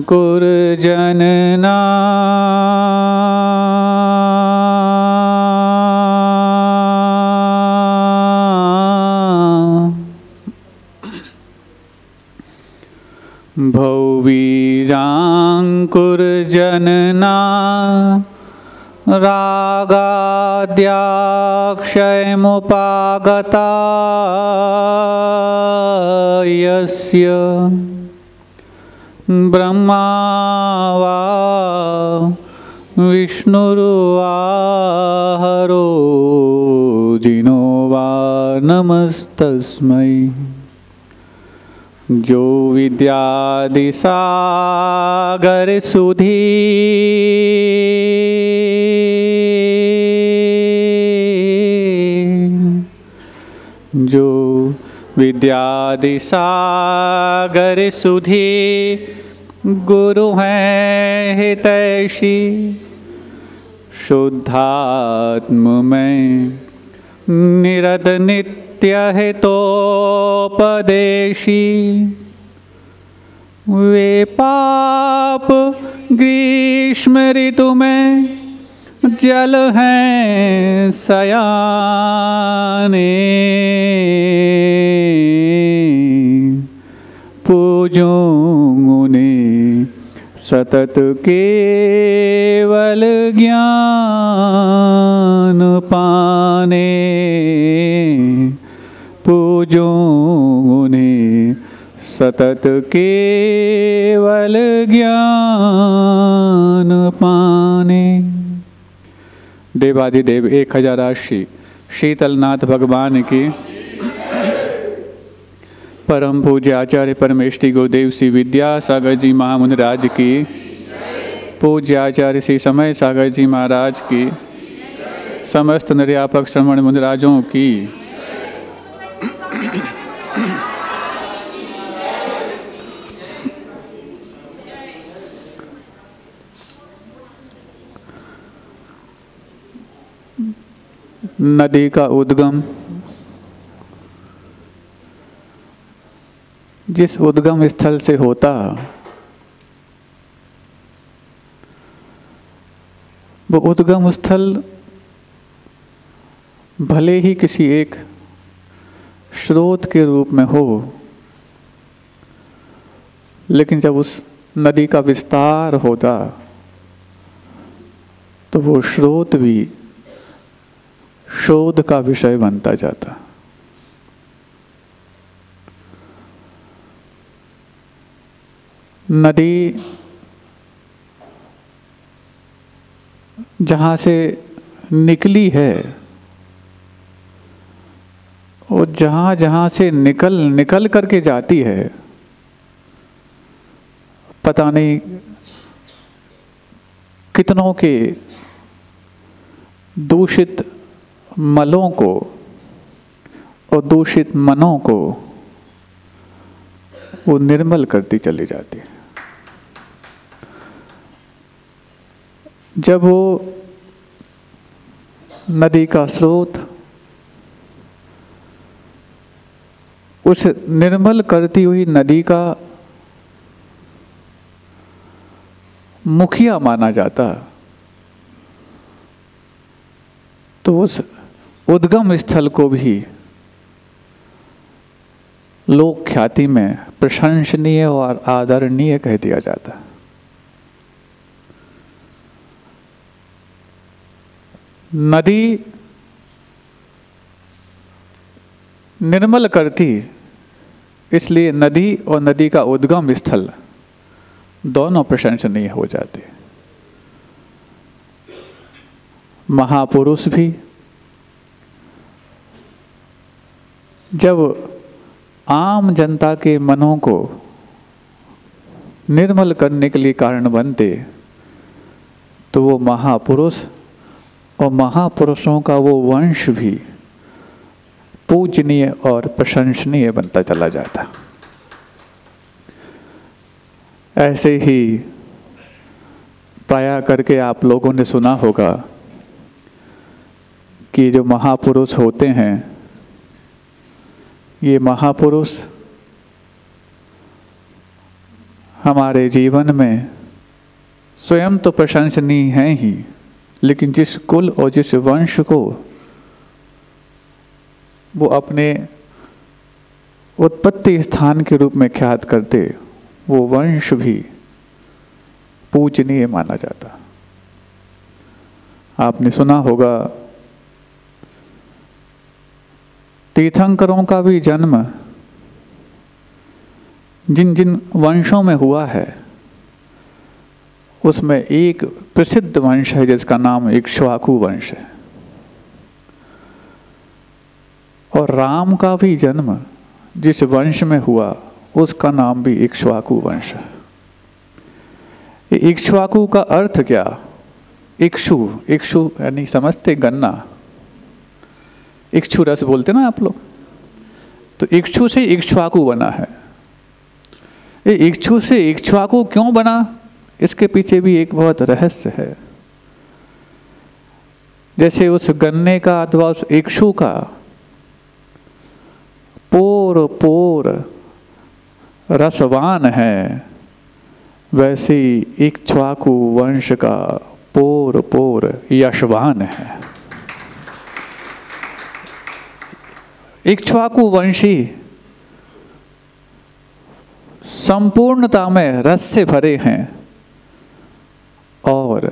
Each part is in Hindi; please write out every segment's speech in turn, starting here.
विद्याङ्कुरजनना भौबीजाङ्कुरजनना रागाद्याक्षयमुपागता यस्य ब्रह्मा वा विष्णुर्वा हरो जिनो वा नमस्तस्मै। जो विद्यादिसागर सुधी जो विद्यादिसागर सुधी गुरु हैं हितैषी शुद्धात्म में निरत नित्य हितोपदेशी। वे पाप ग्रीष्म ऋतु में जल हैं सयाने पूजो उन्हें सतत केवल ज्ञान पाने पूजो उन्हें सतत केवल ज्ञान पाने। देवाधिदेव 1008 शीतलनाथ भगवान की परम पूज्य आचार्य परमेष्टि गुरुदेव श्री विद्यासागर जी महामुनिराज की, पूज्य आचार्य श्री समय सागर जी महाराज की, समस्त निर्यापक श्रवण मुनिराजों की, नदी का उद्गम जिस उद्गम स्थल से होता वो उद्गम स्थल भले ही किसी एक स्रोत के रूप में हो, लेकिन जब उस नदी का विस्तार होता तो वो स्रोत भी शोध का विषय बनता जाता। नदी जहाँ से निकली है और जहाँ जहाँ से निकल करके जाती है, पता नहीं कितनों के दूषित मलों को और दूषित मनों को वो निर्मल करती चली जाती है। जब वो नदी का स्रोत उस निर्मल करती हुई नदी का मुखिया माना जाता, तो उस उद्गम स्थल को भी लोक ख्याति में प्रशंसनीय और आदरणीय कह दिया जाता। नदी निर्मल करती, इसलिए नदी और नदी का उद्गम स्थल दोनों प्रशंसनीय हो जाते। महापुरुष भी जब आम जनता के मनों को निर्मल करने के लिए कारण बनते, तो वो महापुरुष और महापुरुषों का वो वंश भी पूजनीय और प्रशंसनीय बनता चला जाता। ऐसे ही प्रायः करके आप लोगों ने सुना होगा कि जो महापुरुष होते हैं, ये महापुरुष हमारे जीवन में स्वयं तो प्रशंसनीय हैं ही, लेकिन जिस कुल और जिस वंश को वो अपने उत्पत्ति स्थान के रूप में ख्यात करते, वो वंश भी पूजनीय माना जाता। आपने सुना होगा तीर्थंकरों का भी जन्म जिन जिन वंशों में हुआ है, उसमें एक प्रसिद्ध वंश है जिसका नाम इक्ष्वाकु वंश है। और राम का भी जन्म जिस वंश में हुआ उसका नाम भी इक्ष्वाकु वंश है। इक्ष्वाकु का अर्थ क्या? इक्षु, इक्षु यानी समझते गन्ना, इक्षु रस बोलते ना आप लोग, तो इक्षु से इक्ष्वाकु बना है। ये इक्षु से इक्ष्वाकु क्यों बना, इसके पीछे भी एक बहुत रहस्य है। जैसे उस गन्ने का अथवा उस इक्षु का पोर पोर रसवान है, वैसे ही इक्ष्वाकु वंश का पोर पोर यशवान है। इक्ष्वाकु वंशी संपूर्णता में रस से भरे हैं और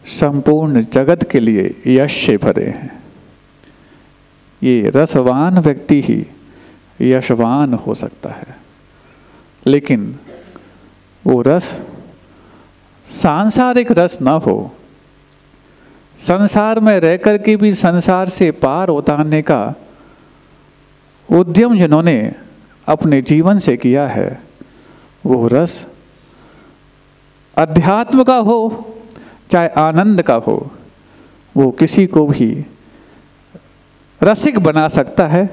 संपूर्ण जगत के लिए यश से भरे हैं। ये रसवान व्यक्ति ही यशवान हो सकता है, लेकिन वो रस सांसारिक रस न हो, संसार में रह कर के भी संसार से पार उतारने का उद्यम जिन्होंने अपने जीवन से किया है, वो रस अध्यात्म का हो चाहे आनंद का हो, वो किसी को भी रसिक बना सकता है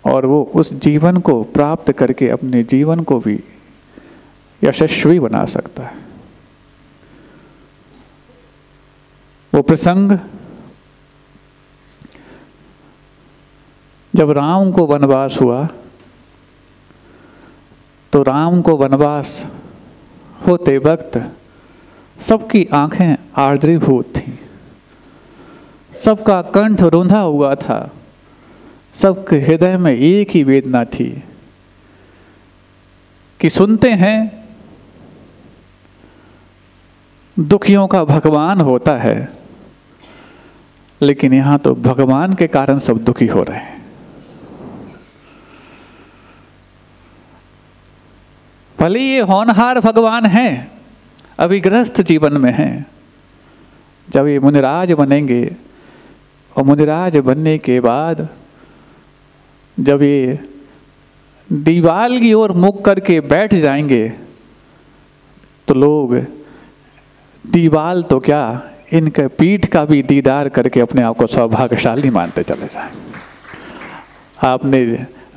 और वो उस जीवन को प्राप्त करके अपने जीवन को भी यशस्वी बना सकता है। वो प्रसंग जब राम को वनवास हुआ, तो राम को वनवास होते वक्त सबकी आंखें आर्द्रीभूत थीं, सबका कंठ रुंधा हुआ था, सबके हृदय में एक ही वेदना थी कि सुनते हैं दुखियों का भगवान होता है, लेकिन यहाँ तो भगवान के कारण सब दुखी हो रहे हैं। भले ये होनहार भगवान हैं, अभी गृहस्थ जीवन में हैं। जब ये मुनिराज बनेंगे और मुनिराज बनने के बाद जब ये दीवाल की ओर मुख करके बैठ जाएंगे, तो लोग दीवाल तो क्या, इनके पीठ का भी दीदार करके अपने आप को सौभाग्यशाली मानते चले जाएं। आपने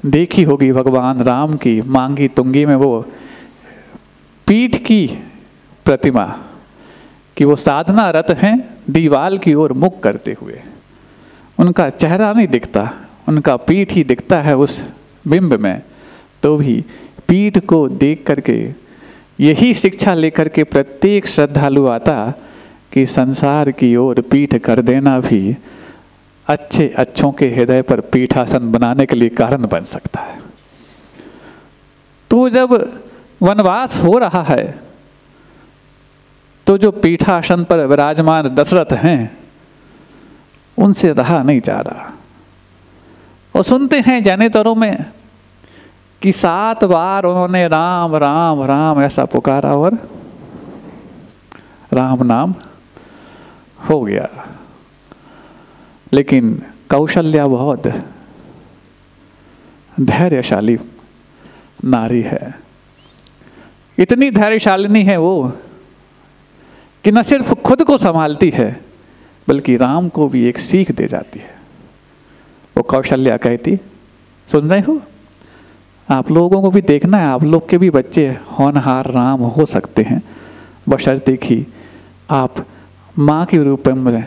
देखी होगी भगवान राम की मांगी तुंगी में वो पीठ की प्रतिमा, कि वो साधना रत हैं दीवाल की ओर मुख करते हुए। उनका चेहरा नहीं दिखता, उनका पीठ ही दिखता है उस बिंब में। तो भी पीठ को देख करके यही शिक्षा लेकर के प्रत्येक श्रद्धालु आता कि संसार की ओर पीठ कर देना भी अच्छे अच्छों के हृदय पर पीठासन बनाने के लिए कारण बन सकता है। तो जब वनवास हो रहा है, तो जो पीठासन पर विराजमान दशरथ हैं, उनसे रहा नहीं जा रहा। और सुनते हैं जनेतरों में कि 7 बार उन्होंने राम राम राम ऐसा पुकारा और राम नाम हो गया। लेकिन कौशल्या बहुत धैर्यशाली नारी है। इतनी धैर्यशालिनी है वो कि न सिर्फ खुद को संभालती है, बल्कि राम को भी एक सीख दे जाती है। वो कौशल्या कहती, सुन रहे हो, आप लोगों को भी देखना है, आप लोग के भी बच्चे होनहार राम हो सकते हैं, बशर्ते कि आप माँ के रूप में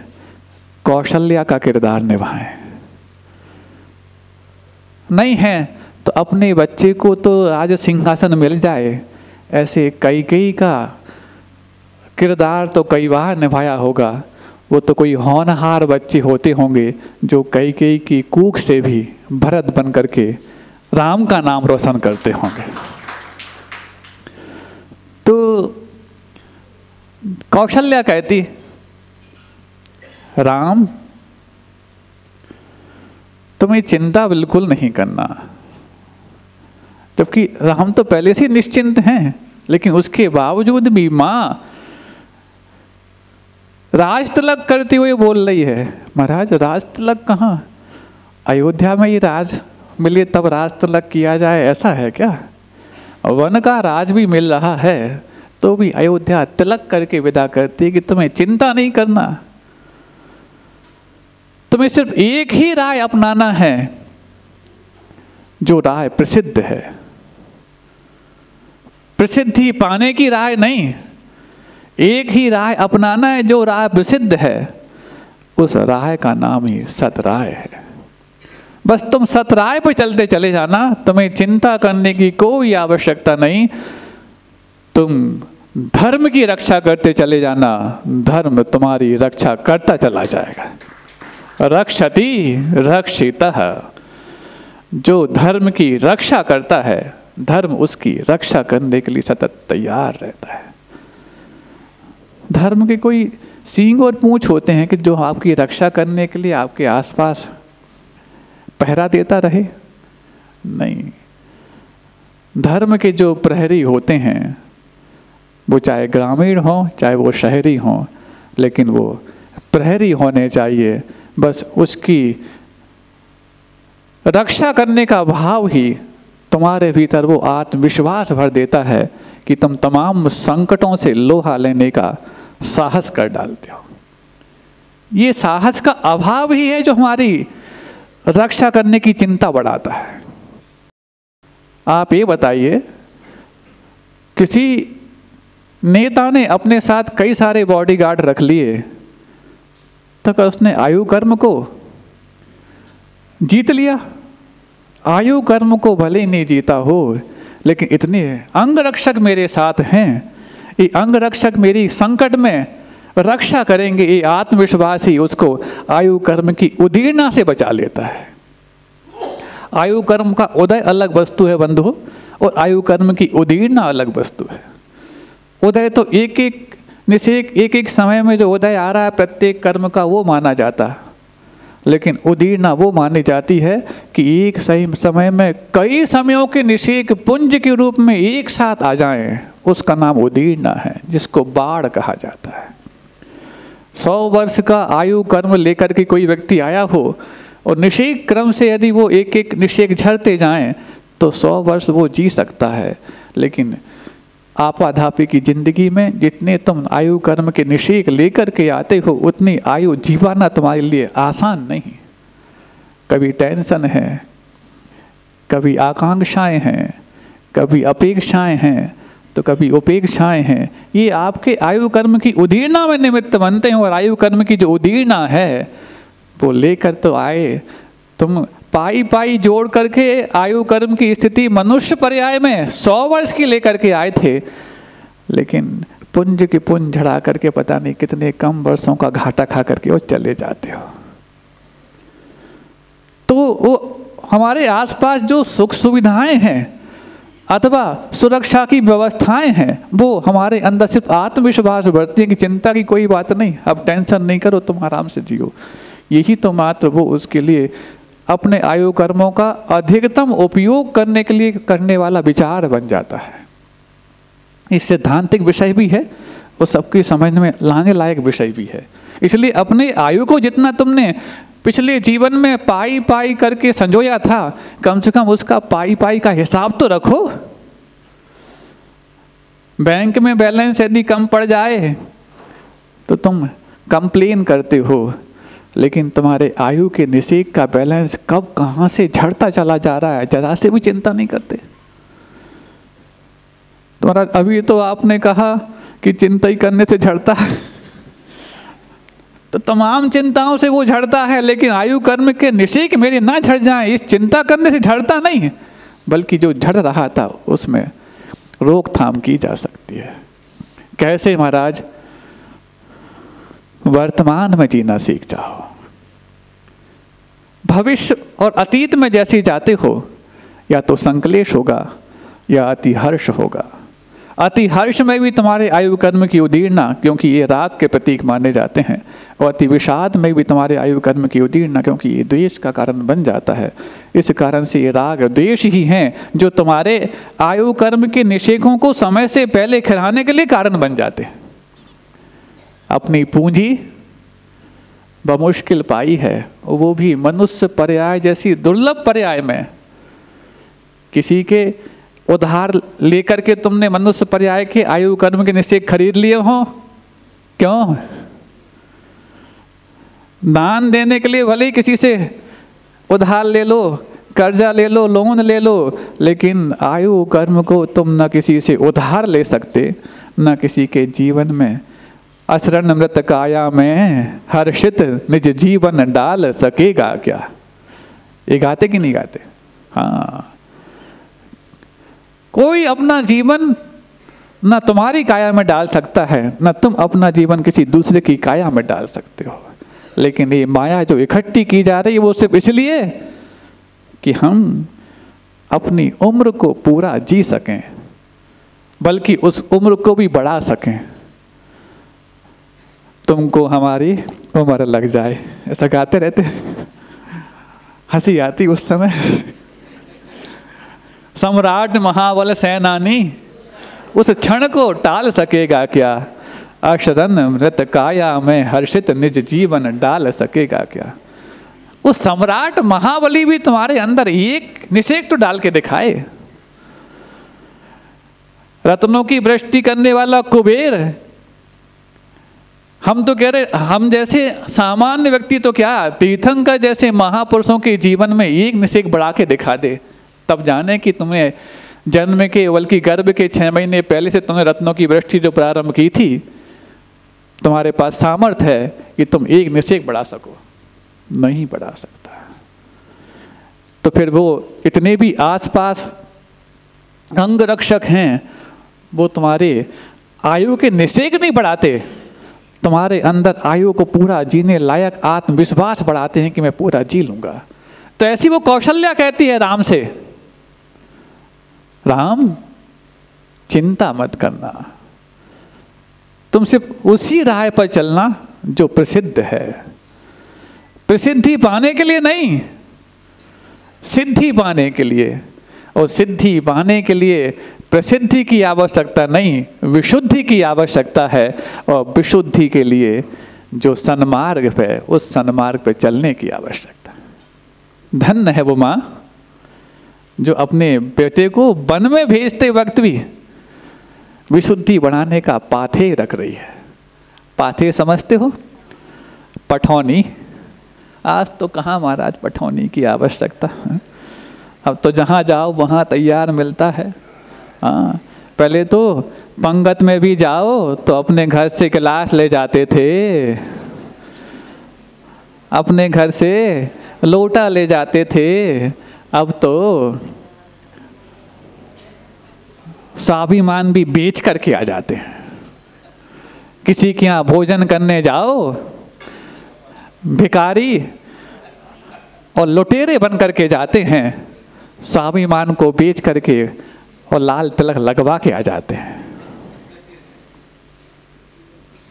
कौशल्या का किरदार निभाएं। नहीं है तो अपने बच्चे को तो राज सिंहासन मिल जाए, ऐसे कैकेयी का किरदार तो कई बार निभाया होगा। वो तो कोई होनहार बच्चे होते होंगे जो कैकेयी की कूख से भी भरत बन करके राम का नाम रोशन करते होंगे। तो कौशल्या कहती, राम तुम्हें चिंता बिल्कुल नहीं करना। जबकि राम तो पहले से निश्चिंत हैं, लेकिन उसके बावजूद भी माँ राज तिलक करते हुए बोल रही है, महाराज राज तिलक कहाँ, अयोध्या में ही राज मिले तब राज तिलक किया जाए, ऐसा है क्या? वन का राज भी मिल रहा है तो भी अयोध्या तिलक करके विदा करती है कि तुम्हें चिंता नहीं करना, तुम्हें सिर्फ एक ही राय अपनाना है जो राय प्रसिद्ध है। प्रसिद्धि पाने की राय नहीं, एक ही राय अपनाना है जो राय प्रसिद्ध है। उस राय का नाम ही सतराय है। बस तुम सतराय पर चलते चले जाना, तुम्हें चिंता करने की कोई आवश्यकता नहीं। तुम धर्म की रक्षा करते चले जाना, धर्म तुम्हारी रक्षा करता चला जाएगा। रक्षति रक्षितः, जो धर्म की रक्षा करता है, धर्म उसकी रक्षा करने के लिए सतत तैयार रहता है। धर्म के कोई सींग और पूंछ होते हैं कि जो आपकी रक्षा करने के लिए आपके आसपास पहरा देता रहे? नहीं, धर्म के जो प्रहरी होते हैं वो चाहे ग्रामीण हो चाहे वो शहरी हो, लेकिन वो प्रहरी होने चाहिए। बस उसकी रक्षा करने का भाव ही तुम्हारे भीतर वो आत्मविश्वास भर देता है कि तुम तमाम संकटों से लोहा लेने का साहस कर डालते हो। ये साहस का अभाव ही है जो हमारी रक्षा करने की चिंता बढ़ाता है। आप ये बताइए, किसी नेता ने अपने साथ कई सारे बॉडीगार्ड रख लिए तो क्या उसने आयु कर्म को जीत लिया? आयु कर्म को भले ही नहीं जीता हो, लेकिन इतने अंग रक्षक मेरे साथ हैं, ये अंग रक्षक मेरी संकट में रक्षा करेंगे, ये आत्मविश्वास ही उसको आयु कर्म की उदीर्णा से बचा लेता है। आयु कर्म का उदय अलग वस्तु है बंधु, और आयु कर्म की उदीर्णा अलग वस्तु है। उदय तो एक एक निषेक एक एक समय में जो उदय आ रहा है प्रत्येक कर्म का, वो माना जाता है। लेकिन उदीर्णा वो मानी जाती है कि एक सही समय में कई समयों के निषेक पुंज के रूप में एक साथ आ जाएं, उसका नाम उदीर्णा है, जिसको बाढ़ कहा जाता है। 100 वर्ष का आयु कर्म लेकर के कोई व्यक्ति आया हो और निषेक क्रम से यदि वो एक एक निषेक झरते जाएं तो 100 वर्ष वो जी सकता है। लेकिन आपाधापी की जिंदगी में जितने तुम आयु कर्म के निषेक लेकर के आते हो, उतनी आयु जीवाना तुम्हारे लिए आसान नहीं। कभी टेंशन है, कभी आकांक्षाएं हैं, कभी अपेक्षाएं हैं, तो कभी उपेक्षाएं हैं। ये आपके आयु कर्म की उदीर्णा में निमित्त बनते हैं। और आयु कर्म की जो उदीर्णा है वो लेकर तो आए, तुम पाई पाई जोड़ करके आयु कर्म की स्थिति मनुष्य पर्याय में 100 वर्ष की लेकर के आए थे, लेकिन पुंज की पुंज झड़ा करके पता नहीं कितने कम वर्षों का घाटा खा करके वो चले जाते हो। तो वो हमारे आसपास जो सुख सुविधाएं हैं अथवा सुरक्षा की व्यवस्थाएं हैं, वो हमारे अंदर सिर्फ आत्मविश्वास बढ़ती है कि चिंता की कोई बात नहीं, अब टेंशन नहीं करो, तुम आराम से जियो। यही तो मात्र वो उसके लिए अपने आयु कर्मों का अधिकतम उपयोग करने के लिए करने वाला विचार बन जाता है। इस सैद्धांतिक विषय भी है और सबकी समझ में लाने लायक विषय भी है। इसलिए अपने आयु को जितना तुमने पिछले जीवन में पाई पाई करके संजोया था, कम से कम उसका पाई पाई का हिसाब तो रखो। बैंक में बैलेंस यदि कम पड़ जाए तो तुम कंप्लेन करते हो, लेकिन तुम्हारे आयु के निषेक का बैलेंस कब कहाँ से झड़ता चला जा रहा है जरा से भी चिंता नहीं करते। तुम्हारा अभी तो आपने कहा कि चिंता ही करने से झड़ता है, तो तमाम चिंताओं से वो झड़ता है, लेकिन आयु कर्म के निषेक मेरे ना झड़ जाएं, इस चिंता करने से झड़ता नहीं है, बल्कि जो झड़ रहा था उसमें रोकथाम की जा सकती है। कैसे महाराज? वर्तमान में जीना सीख जाओ। भविष्य और अतीत में जैसे जाते हो, या तो संकलेश होगा या अति हर्ष होगा। अति हर्ष में भी तुम्हारे आयु कर्म की उदीर्णा, क्योंकि ये राग के प्रतीक माने जाते हैं, और अति विषाद में भी तुम्हारे आयु कर्म की उदीर्णा, क्योंकि ये द्वेष का कारण बन जाता है। इस कारण से ये राग द्वेष ही हैं जो तुम्हारे आयु कर्म के निषेधों को समय से पहले खिलाने के लिए कारण बन जाते हैं। अपनी पूंजी बमुश्किल पाई है, वो भी मनुष्य पर्याय जैसी दुर्लभ पर्याय में। किसी के उधार लेकर के तुमने मनुष्य पर्याय के आयु कर्म के निश्चय खरीद लिए हो? क्यों? दान देने के लिए भले ही किसी से उधार ले लो, कर्जा ले लो, लोन ले लो, लेकिन आयु कर्म को तुम न किसी से उधार ले सकते, न किसी के जीवन में असरण मृत काया में हर्षित निज जीवन डाल सकेगा क्या? ये गाते कि नहीं गाते? हाँ, कोई अपना जीवन न तुम्हारी काया में डाल सकता है, न तुम अपना जीवन किसी दूसरे की काया में डाल सकते हो। लेकिन ये माया जो इकट्ठी की जा रही है वो सिर्फ इसलिए कि हम अपनी उम्र को पूरा जी सकें, बल्कि उस उम्र को भी बढ़ा सकें। तुमको हमारी उम्र लग जाए, ऐसा गाते रहते। हंसी आती उस समय। सम्राट महाबल सेनानी उस क्षण को टाल सकेगा क्या? अशरण मृत काया में हर्षित निज जीवन डाल सकेगा क्या? उस सम्राट महाबली भी तुम्हारे अंदर एक निषेध तो डाल के दिखाए। रत्नों की वृष्टि करने वाला कुबेर, हम तो कह रहे, हम जैसे सामान्य व्यक्ति तो क्या, तीर्थंकर जैसे महापुरुषों के जीवन में एक निषेध बढ़ा के दिखा दे, तब जाने कि तुमने जन्म के बल्कि गर्भ के 6 महीने पहले से तुमने रत्नों की वृष्टि जो प्रारंभ की थी, तुम्हारे पास सामर्थ्य है कि तुम एक निषेध बढ़ा सको। नहीं बढ़ा सकता। तो फिर वो इतने भी आसपास अंग रक्षक हैं, वो तुम्हारे आयु के निषेध नहीं बढ़ाते, तुम्हारे अंदर आयु को पूरा जीने लायक आत्मविश्वास बढ़ाते हैं कि मैं पूरा जी लूंगा। तो ऐसी वो कौशल्या कहती है राम से, राम चिंता मत करना, तुम सिर्फ उसी राह पर चलना जो प्रसिद्ध है। प्रसिद्धि पाने के लिए नहीं, सिद्धि पाने के लिए। और सिद्धि पाने के लिए प्रसिद्धि की आवश्यकता नहीं, विशुद्धि की आवश्यकता है। और विशुद्धि के लिए जो सन्मार्ग पे, उस सन्मार्ग पे चलने की आवश्यकता है। धन्य है वो माँ जो अपने बेटे को वन में भेजते वक्त भी विशुद्धि बढ़ाने का पाथे रख रही है। पाथे समझते हो? पठौनी। आज तो कहाँ महाराज पठौनी की आवश्यकता है। अब तो जहाँ जाओ वहाँ तैयार मिलता है। हाँ, पहले तो पंगत में भी जाओ तो अपने घर से गिलास ले जाते थे, अपने घर से लोटा ले जाते थे। अब तो स्वाभिमान भी बेच करके आ जाते हैं। किसी के यहाँ भोजन करने जाओ, भिखारी और लुटेरे बन करके जाते हैं, स्वाभिमान को बेच करके और लाल तिलक लगवा के आ जाते हैं।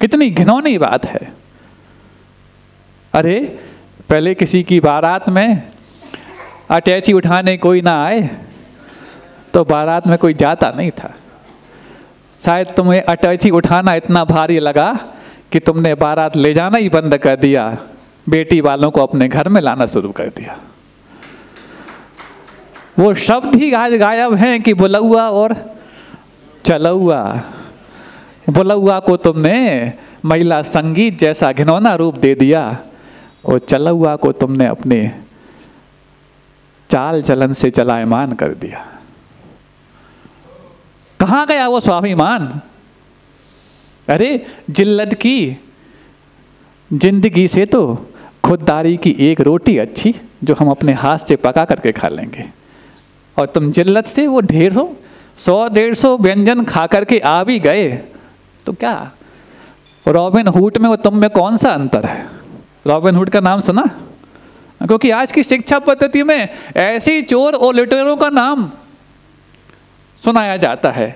कितनी घिनौनी बात है। अरे पहले किसी की बारात में अटैची उठाने कोई ना आए तो बारात में कोई जाता नहीं था। शायद तुम्हें अटैची उठाना इतना भारी लगा कि तुमने बारात ले जाना ही बंद कर दिया, बेटी वालों को अपने घर में लाना शुरू कर दिया। वो शब्द ही आज गायब हैं कि बुलौआ और चलौआ। बुलौआ को तुमने महिला संगीत जैसा घिनौना रूप दे दिया और चलौआ को तुमने अपने चाल चलन से चलायमान कर दिया। कहाँ गया वो स्वाभिमान? अरे जिल्लत की जिंदगी से तो खुददारी की एक रोटी अच्छी जो हम अपने हाथ से पका करके खा लेंगे, और तुम जिल्लत से वो ढेरों 100-150 व्यंजन खा करके आ भी गए तो क्या रॉबिन हुड में और तुम में कौन सा अंतर है? रॉबिन हुड का नाम सुना? क्योंकि आज की शिक्षा पद्धति में ऐसे ही चोर और लुटेरों का नाम सुनाया जाता है।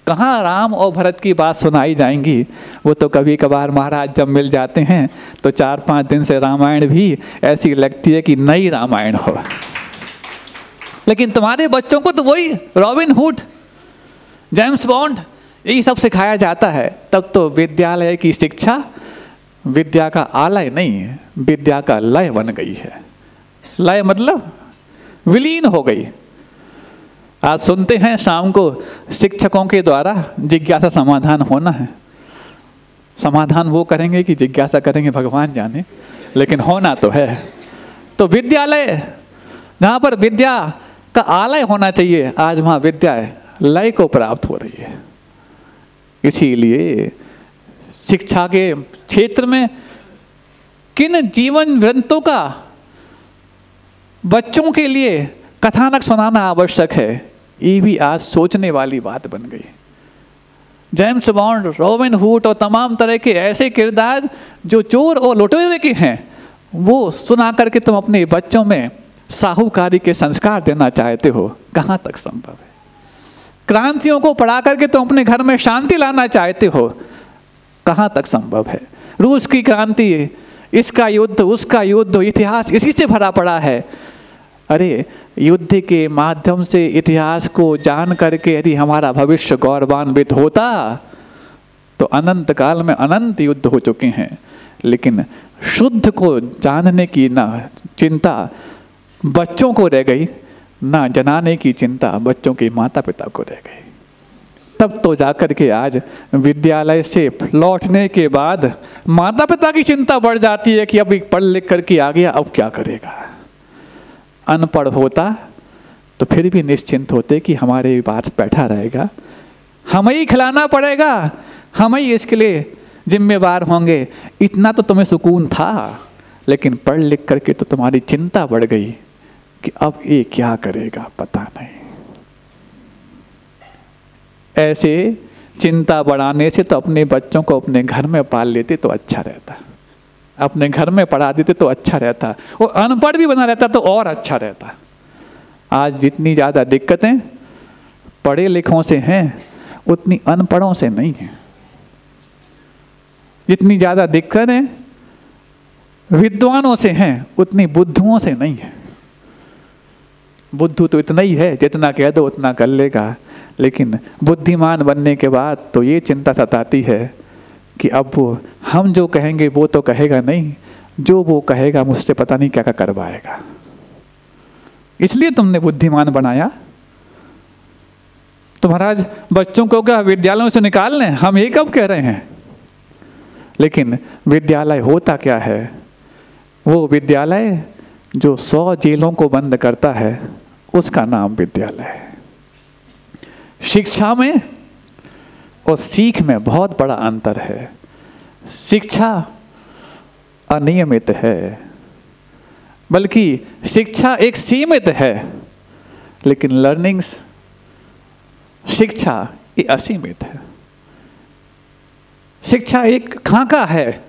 कहाँ राम और भरत की बात सुनाई जाएंगी? वो तो कभी कभार महाराज जब मिल जाते हैं तो 4-5 दिन से रामायण भी ऐसी लगती है कि नई रामायण हो। लेकिन तुम्हारे बच्चों को तो वही रॉबिन हुड, जेम्स बॉन्ड, यही सब सिखाया जाता है। तब तो विद्यालय की शिक्षा विद्या का आलय नहीं है, विद्या का लय बन गई है। लय मतलब विलीन हो गई। आज सुनते हैं शाम को शिक्षकों के द्वारा जिज्ञासा समाधान होना है। समाधान वो करेंगे कि जिज्ञासा करेंगे भगवान जाने, लेकिन होना तो है। तो विद्यालय जहाँ पर विद्या का आलय होना चाहिए, आज वहाँ विद्या लय को प्राप्त हो रही है। इसीलिए शिक्षा के क्षेत्र में किन जीवन वृत्तों का बच्चों के लिए कथानक सुनाना आवश्यक है, ये भी आज सोचने वाली बात बन गई। जेम्स बॉन्ड, रॉबिन हुड और तमाम तरह के ऐसे किरदार जो चोर और लुटेरे के हैं, वो सुना करके तुम अपने बच्चों में साहूकारी के संस्कार देना चाहते हो, कहाँ तक संभव है? क्रांतियों को पढ़ा करके तुम अपने घर में शांति लाना चाहते हो, कहाँ तक संभव है? रूस की क्रांति, इसका युद्ध, उसका युद्ध, इतिहास इसी से भरा पड़ा है। अरे युद्ध के माध्यम से इतिहास को जान करके यदि हमारा भविष्य गौरवान्वित होता तो अनंत काल में अनंत युद्ध हो चुके हैं। लेकिन शुद्ध को जानने की ना चिंता बच्चों को रह गई, ना जनाने की चिंता बच्चों के माता पिता को रह गई। तब तो जाकर के आज विद्यालय से लौटने के बाद माता पिता की चिंता बढ़ जाती है कि अभी पढ़ लिख करके आ गया, अब क्या करेगा। अनपढ़ होता तो फिर भी निश्चिंत होते कि हमारे पास बैठा रहेगा, हमें ही खिलाना पड़ेगा, हम ही इसके लिए जिम्मेवार होंगे, इतना तो तुम्हें सुकून था। लेकिन पढ़ लिख करके तो तुम्हारी चिंता बढ़ गई कि अब ये क्या करेगा पता नहीं। ऐसे चिंता बढ़ाने से तो अपने बच्चों को अपने घर में पाल लेते तो अच्छा रहता, अपने घर में पढ़ा देते तो अच्छा रहता, वो अनपढ़ भी बना रहता तो और अच्छा रहता। आज जितनी ज़्यादा दिक्कतें पढ़े लिखों से हैं उतनी अनपढ़ों से नहीं है। जितनी ज़्यादा दिक्कतें विद्वानों से हैं उतनी बुद्धुओं से नहीं है। बुद्धू तो इतना ही है, जितना कह दो उतना कर लेगा, लेकिन बुद्धिमान बनने के बाद तो ये चिंता सताती है कि अब वो हम जो कहेंगे वो तो कहेगा नहीं, जो वो कहेगा मुझसे पता नहीं क्या क्या करवाएगा। इसलिए तुमने बुद्धिमान बनाया। तो महाराज बच्चों को क्या विद्यालयों से निकाल लें, हम ये कब कह रहे हैं। लेकिन विद्यालय होता क्या है? वो विद्यालय जो 100 जेलों को बंद करता है उसका नाम विद्यालय है। शिक्षा में और सीख में बहुत बड़ा अंतर है। शिक्षा अनियमित है, बल्कि शिक्षा एक सीमित है, लेकिन लर्निंग्स शिक्षा ये असीमित है। शिक्षा एक खाका है,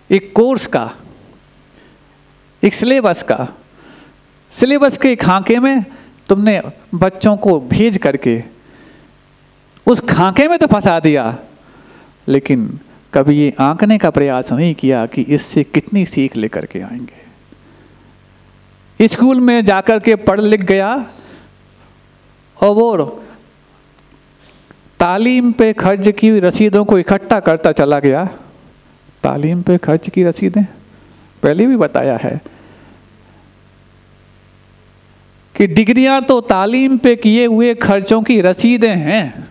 एक कोर्स का, एक सिलेबस का। सिलेबस के खाके में तुमने बच्चों को भेज करके उस खाके में तो फंसा दिया, लेकिन कभी ये आंकने का प्रयास नहीं किया कि इससे कितनी सीख लेकर के आएंगे। स्कूल में जाकर के पढ़ लिख गया और वो तालीम पे खर्च की रसीदों को इकट्ठा करता चला गया। तालीम पे खर्च की रसीदें पहले भी बताया है कि डिग्रियां तो तालीम पे किए हुए खर्चों की रसीदें हैं।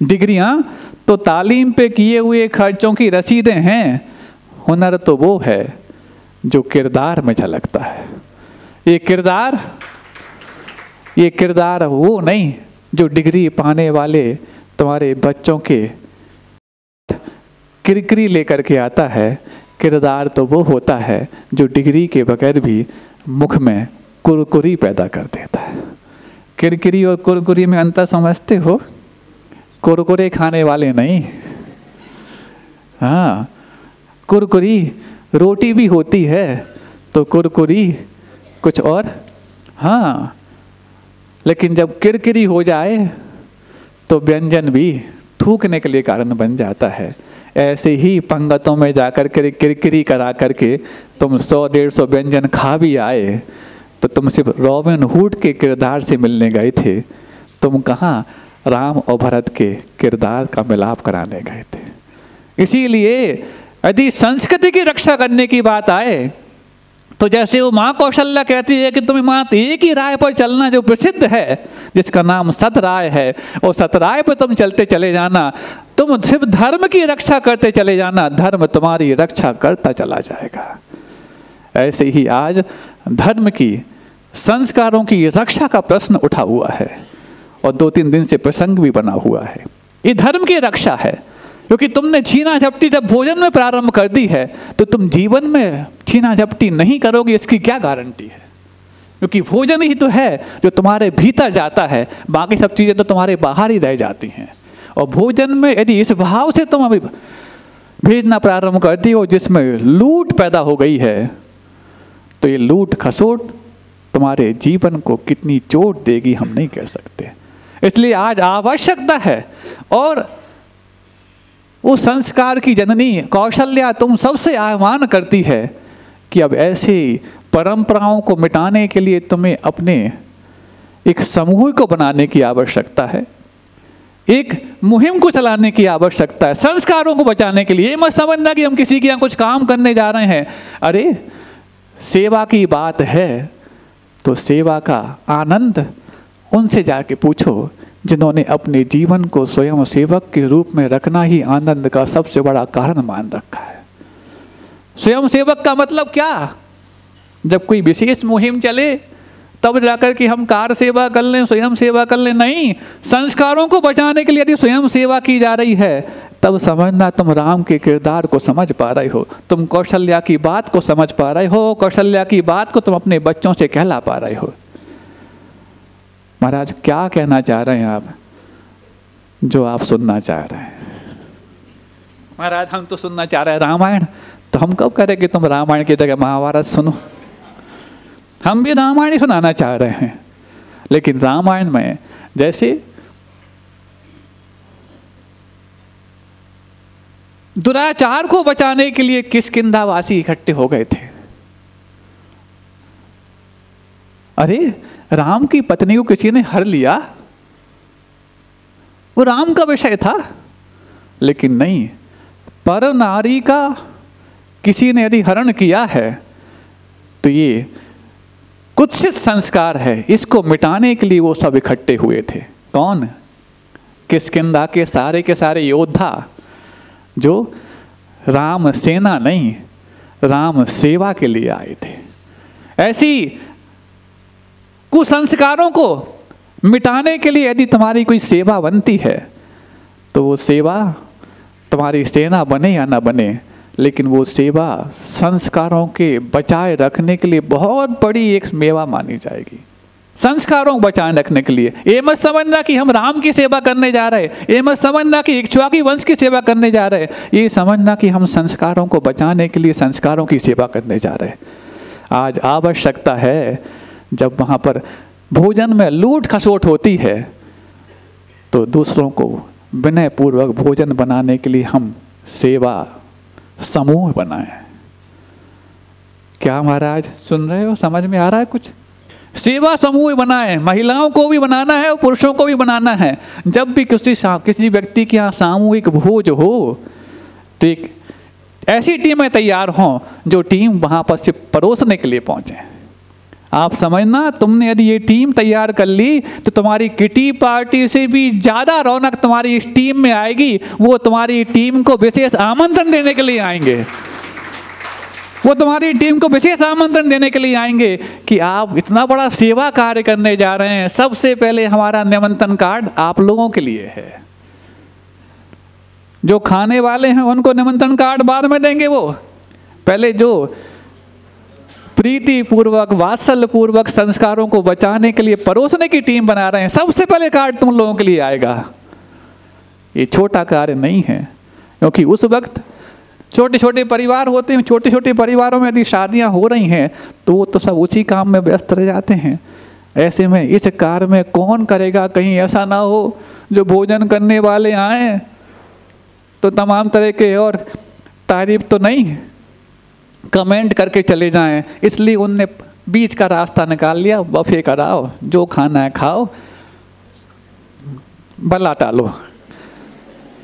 डिग्रियां तो तालीम पे किए हुए खर्चों की रसीदें हैं। हुनर तो वो है जो किरदार में झलकता है। ये किरदार वो नहीं जो डिग्री पाने वाले तुम्हारे बच्चों के किरकिरी लेकर के आता है। किरदार तो वो होता है जो डिग्री के बगैर भी मुख में कुरकुरी पैदा कर देता है। किरकिरी और कुरकुरी में अंतर समझते हो? कुरकुरे खाने वाले नहीं। हाँ, कुरकुरी रोटी भी होती है तो कुरकुरी कुछ और। हाँ, लेकिन जब किरकिरी हो जाए तो व्यंजन भी थूकने के लिए कारण बन जाता है। ऐसे ही पंगतों में जाकर के किरकिरी करा करके तुम 100-150 व्यंजन खा भी आए तो तुम सिर्फ रॉबिन हुड के किरदार से मिलने गए थे। तुम कहाँ राम और भरत के किरदार का मिलाप कराने गए थे। इसीलिए यदि संस्कृति की रक्षा करने की बात आए तो जैसे वो माँ कौशल्या कहती है कि तुम्हें मात्र एक ही राय पर चलना जो प्रसिद्ध है, जिसका नाम सतराय है, और सतराय पर तुम चलते चले जाना। तुम सिर्फ धर्म की रक्षा करते चले जाना, धर्म तुम्हारी रक्षा करता चला जाएगा। ऐसे ही आज धर्म की, संस्कारों की रक्षा का प्रश्न उठा हुआ है और 2-3 दिन से प्रसंग भी बना हुआ है। ये धर्म की रक्षा है, क्योंकि तुमने छीना झपटी जब भोजन में प्रारंभ कर दी है तो तुम जीवन में छीना झपटी नहीं करोगे, इसकी क्या गारंटी है? क्योंकि भोजन ही तो है जो तुम्हारे भीतर जाता है, बाकी सब चीज़ें तो तुम्हारे बाहर ही रह जाती हैं। और भोजन में यदि इस भाव से तुम अभी भेजना प्रारंभ करती हो जिसमें लूट पैदा हो गई है, तो ये लूट खसोट तुम्हारे जीवन को कितनी चोट देगी हम नहीं कह सकते। इसलिए आज आवश्यकता है, और उस संस्कार की जननी कौशल्या तुम सबसे आह्वान करती है कि अब ऐसे परंपराओं को मिटाने के लिए तुम्हें अपने एक समूह को बनाने की आवश्यकता है, एक मुहिम को चलाने की आवश्यकता है संस्कारों को बचाने के लिए। ये मत समझना कि हम किसी के यहाँ कुछ काम करने जा रहे हैं। अरे सेवा की बात है तो सेवा का आनंद उनसे जाके पूछो जिन्होंने अपने जीवन को स्वयं सेवक के रूप में रखना ही आनंद का सबसे बड़ा कारण मान रखा है। स्वयं सेवक का मतलब क्या? जब कोई विशेष मुहिम चले तब जाकर कि हम कार सेवा कर लें, स्वयं सेवा कर लें, नहीं। संस्कारों को बचाने के लिए यदि स्वयं सेवा की जा रही है तब समझना तुम राम के किरदार को समझ पा रहे हो, तुम कौशल्या की बात को समझ पा रहे हो, कौशल्या की बात को तुम अपने बच्चों से कहला पा रहे हो। महाराज क्या कहना चाह रहे हैं आप, जो आप सुनना चाह रहे हैं? महाराज हम तो सुनना चाह रहे हैं रामायण, तो हम कब करें कि तुम रामायण की जगह महाभारत सुनो? हम भी रामायण ही सुनाना चाह रहे हैं, लेकिन रामायण में जैसे दुराचार को बचाने के लिए किष्किंधावासी इकट्ठे हो गए थे। अरे राम की पत्नी को किसी ने हर लिया, वो राम का विषय था, लेकिन नहीं, पर नारी का किसी ने यदि हरण किया है तो ये कुत्सित संस्कार है, इसको मिटाने के लिए वो सब इकट्ठे हुए थे। कौन? किष्किंधा के सारे योद्धा, जो राम सेना नहीं राम सेवा के लिए आए थे। ऐसी कुसंस्कारों को मिटाने के लिए यदि तुम्हारी कोई सेवा बनती है तो वो सेवा तुम्हारी सेना बने या ना बने, लेकिन वो सेवा संस्कारों के बचाए रखने के लिए बहुत बड़ी एक मेवा मानी जाएगी। संस्कारों को बचाए रखने के लिए ये मत समझना कि हम राम की सेवा करने जा रहे हैं, ये मत समझना कि इक्ष्वाकु वंश की सेवा करने जा रहे हैं, ये समझना कि हम संस्कारों को बचाने के लिए संस्कारों की सेवा करने जा रहे हैं। आज आवश्यकता है, जब वहाँ पर भोजन में लूट खसोट होती है तो दूसरों को विनय पूर्वक भोजन बनाने के लिए हम सेवा समूह बनाएं। क्या महाराज सुन रहे हो? समझ में आ रहा है कुछ? सेवा समूह बनाएं, महिलाओं को भी बनाना है और पुरुषों को भी बनाना है। जब भी किसी व्यक्ति के यहाँ सामूहिक भोज हो तो एक ऐसी टीमें तैयार हों जो टीम वहाँ पर सिर्फ परोसने के लिए पहुँचे। आप समझना, तुमने यदि ये टीम तैयार कर ली तो तुम्हारी किटी पार्टी से भी ज़्यादा रौनक तुम्हारी इस टीम में आएगी। वो तुम्हारी टीम को विशेष आमंत्रण देने के लिए आएंगे, वो तुम्हारी टीम को विशेष आमंत्रण देने के लिए आएंगे कि आप इतना बड़ा सेवा कार्य करने जा रहे हैं, सबसे पहले हमारा निमंत्रण कार्ड आप लोगों के लिए है। जो खाने वाले हैं उनको निमंत्रण कार्ड बाद में देंगे, वो पहले जो प्रीति पूर्वक, वात्सल्य पूर्वक संस्कारों को बचाने के लिए परोसने की टीम बना रहे हैं, सबसे पहले कार्ड तुम लोगों के लिए आएगा। ये छोटा कार्य नहीं है, क्योंकि उस वक्त छोटे छोटे परिवार होते हैं, छोटे छोटे परिवारों में यदि शादियां हो रही हैं तो वो तो सब उसी काम में व्यस्त रह जाते हैं। ऐसे में इस कार्य में कौन करेगा? कहीं ऐसा ना हो जो भोजन करने वाले आए तो तमाम तरह के और तारीफ तो नहीं कमेंट करके चले जाएं, इसलिए उनने बीच का रास्ता निकाल लिया, बफे कराओ, जो खाना है खाओ, भला टालो।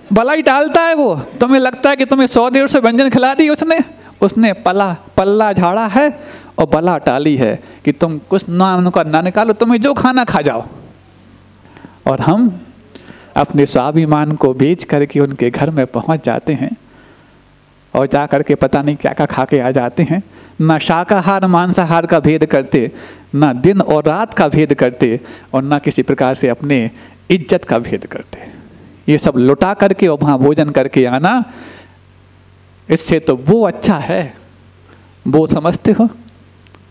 भला ही टालता है वो। तुम्हें लगता है कि तुम्हें 100-150 व्यंजन खिला दी उसने पल्ला झाड़ा है और भला टाली है कि तुम कुछ ना निकालो, तुम्हें जो खाना खा जाओ। और हम अपने स्वाभिमान को बेच करके उनके घर में पहुंच जाते हैं और जा करके पता नहीं क्या क्या खा के आ जाते हैं। ना शाकाहार मांसाहार का भेद करते, ना दिन और रात का भेद करते, और ना किसी प्रकार से अपने इज्जत का भेद करते। ये सब लुटा करके और वहाँ भोजन करके आना, इससे तो वो अच्छा है। वो समझते हो?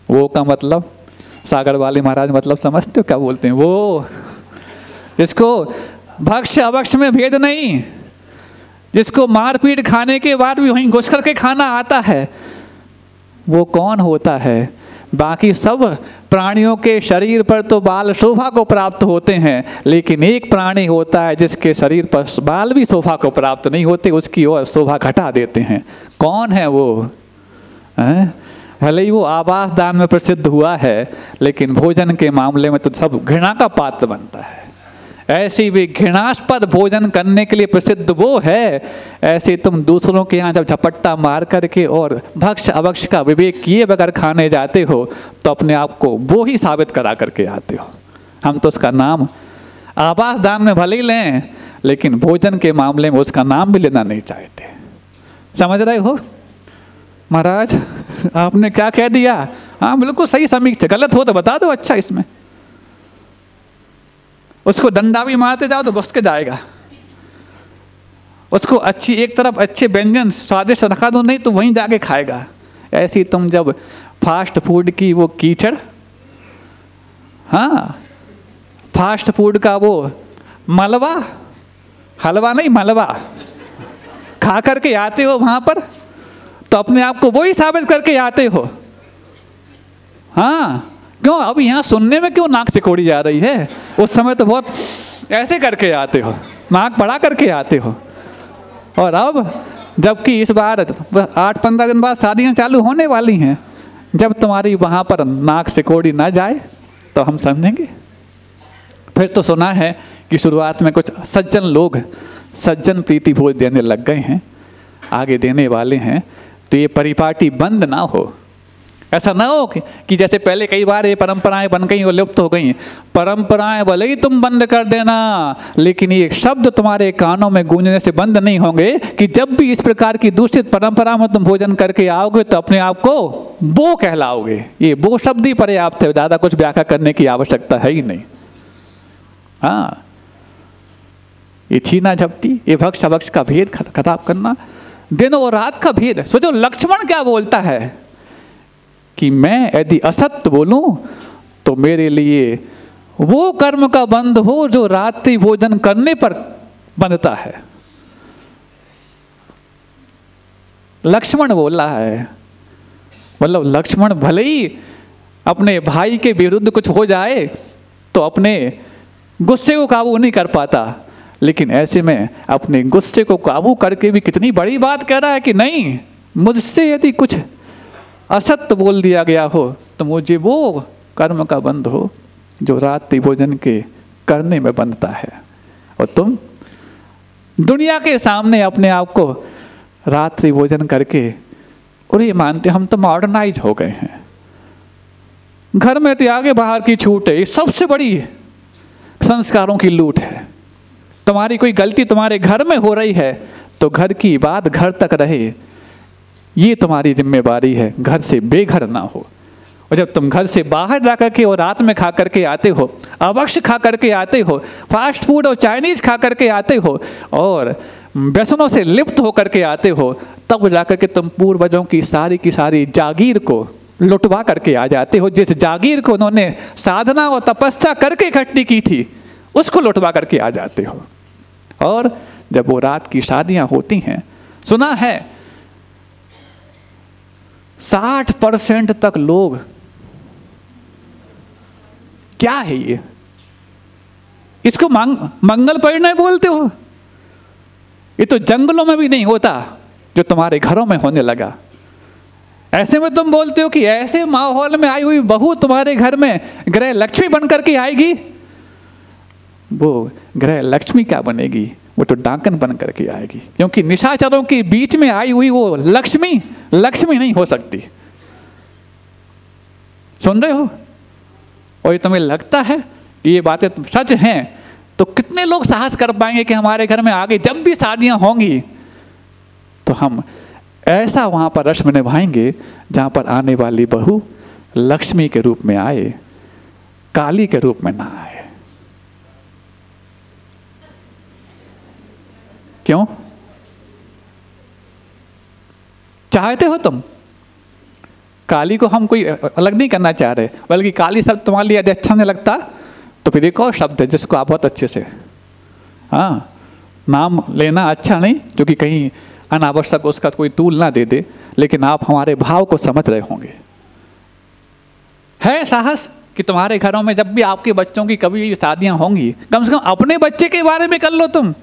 वो का मतलब सागर वाले महाराज मतलब समझते हो क्या बोलते हैं? वो जिसको भक्ष अभक्ष में भेद नहीं, जिसको मारपीट खाने के बाद भी वहीं घुस करके खाना आता है, वो कौन होता है? बाकी सब प्राणियों के शरीर पर तो बाल शोभा को प्राप्त होते हैं, लेकिन एक प्राणी होता है जिसके शरीर पर बाल भी शोभा को प्राप्त नहीं होते, उसकी और शोभा घटा देते हैं। कौन है वो? भले ही वो आवास दान में प्रसिद्ध हुआ है, लेकिन भोजन के मामले में तो सब घृणा का पात्र बनता है। ऐसी भी घृणास्पद भोजन करने के लिए प्रसिद्ध वो है, ऐसे तुम दूसरों के यहाँ जब झपट्टा मार करके और भक्ष अभक्ष का विवेक किए बगैर खाने जाते हो तो अपने आप को वो ही साबित करा करके आते हो। हम तो उसका नाम आवास दान में भले ही लें, लेकिन भोजन के मामले में उसका नाम भी लेना नहीं चाहते। समझ रहे हो? महाराज आपने क्या कह दिया? हाँ बिल्कुल सही समीक्षा, गलत हो तो बता दो। अच्छा, इसमें उसको डंडा भी मारते जाओ तो घुस के जाएगा। उसको अच्छी एक तरफ अच्छे व्यंजन स्वादिष्ट रखा दो, नहीं तो वहीं जाके खाएगा। ऐसी तुम जब फास्ट फूड की वो कीचड़, हाँ फास्ट फूड का वो मलबा, हलवा नहीं मलबा खा करके आते हो वहां पर, तो अपने आप को वही साबित करके आते हो। हाँ क्यों? अब यहाँ सुनने में क्यों नाक सिकोड़ी जा रही है? उस समय तो बहुत ऐसे करके आते हो, नाक बड़ा करके आते हो। और अब जबकि इस बार 8-15 दिन बाद शादियाँ चालू होने वाली हैं, जब तुम्हारी वहाँ पर नाक सिकोड़ी ना जाए तो हम समझेंगे। फिर तो सुना है कि शुरुआत में कुछ सज्जन लोग सज्जन प्रीति भोज देने लग गए हैं, आगे देने वाले हैं, तो ये परिपाटी बंद ना हो। ऐसा ना हो कि जैसे पहले कई बार ये परंपराएं बन गई और लुप्त हो गई। परंपराएं भले ही तुम बंद कर देना, लेकिन ये शब्द तुम्हारे कानों में गूंजने से बंद नहीं होंगे कि जब भी इस प्रकार की दूषित परंपरा में तुम भोजन करके आओगे तो अपने आप को वो कहलाओगे। ये वो शब्द ही पर्याप्त है, ज़्यादा कुछ व्याख्या करने की आवश्यकता है ही नहीं। हाँ, ये छीना झपटी, ये भक्ष अभक्ष का भेद खराब करना, दिन और रात का भेद। सोचो लक्ष्मण क्या बोलता है कि मैं यदि असत्य बोलूं तो मेरे लिए वो कर्म का बंध हो जो रात्रि भोजन करने पर बंधता है। लक्ष्मण बोला है, मतलब लक्ष्मण भले ही अपने भाई के विरुद्ध कुछ हो जाए तो अपने गुस्से को काबू नहीं कर पाता, लेकिन ऐसे में अपने गुस्से को काबू करके भी कितनी बड़ी बात कह रहा है कि नहीं, मुझसे यदि कुछ असत्य बोल दिया गया हो तो मुझे वो कर्म का बंध हो जो रात्रि भोजन के करने में बंधता है। और तुम दुनिया के सामने अपने आप को रात्रि भोजन करके और ये मानते हम तो मॉडर्नाइज हो गए हैं। घर में तो आगे बाहर की छूट है, ये सबसे बड़ी संस्कारों की लूट है। तुम्हारी कोई गलती तुम्हारे घर में हो रही है तो घर की बात घर तक रहे, ये तुम्हारी जिम्मेवारी है, घर से बेघर ना हो। और जब तुम घर से बाहर जा करके और रात में खा करके आते हो, अवक्ष खा करके आते हो, फास्ट फूड और चाइनीज खा करके आते हो और व्यसनों से लिप्त हो करके आते हो, तब जा करके तुम पूर्वजों की सारी जागीर को लुटवा करके आ जाते हो। जिस जागीर को उन्होंने साधना और तपस्या करके इकट्ठी की थी उसको लुटवा करके आ जाते हो। और जब वो रात की शादियां होती हैं, सुना है 60% तक लोग, क्या है ये, इसको मंगल परिणय बोलते हो? ये तो जंगलों में भी नहीं होता जो तुम्हारे घरों में होने लगा। ऐसे में तुम बोलते हो कि ऐसे माहौल में आई हुई बहू तुम्हारे घर में ग्रह लक्ष्मी बन करके आएगी। वो ग्रह लक्ष्मी क्या बनेगी, वो तो डाकन बन करके आएगी, क्योंकि निशाचरों के बीच में आई हुई वो लक्ष्मी नहीं हो सकती। सुन रहे हो? और ये तुम्हें लगता है कि ये बातें सच हैं, तो कितने लोग साहस कर पाएंगे कि हमारे घर में आगे जब भी शादियां होंगी तो हम ऐसा वहां पर रस्म निभाएंगे जहां पर आने वाली बहू लक्ष्मी के रूप में आए, काली के रूप में ना आए। क्यों चाहते हो तुम? काली को हम कोई अलग नहीं करना चाह रहे, बल्कि काली शब्द तुम्हारे लिए यदि अच्छा नहीं लगता तो फिर एक और शब्द है जिसको आप बहुत अच्छे से नाम लेना अच्छा नहीं, जो कि कहीं अनावश्यक उसका कोई तूल ना दे दे, लेकिन आप हमारे भाव को समझ रहे होंगे। है साहस कि तुम्हारे घरों में जब भी आपके बच्चों की कभी शादियां होंगी, कम से कम अपने बच्चे के बारे में कर लो, तुम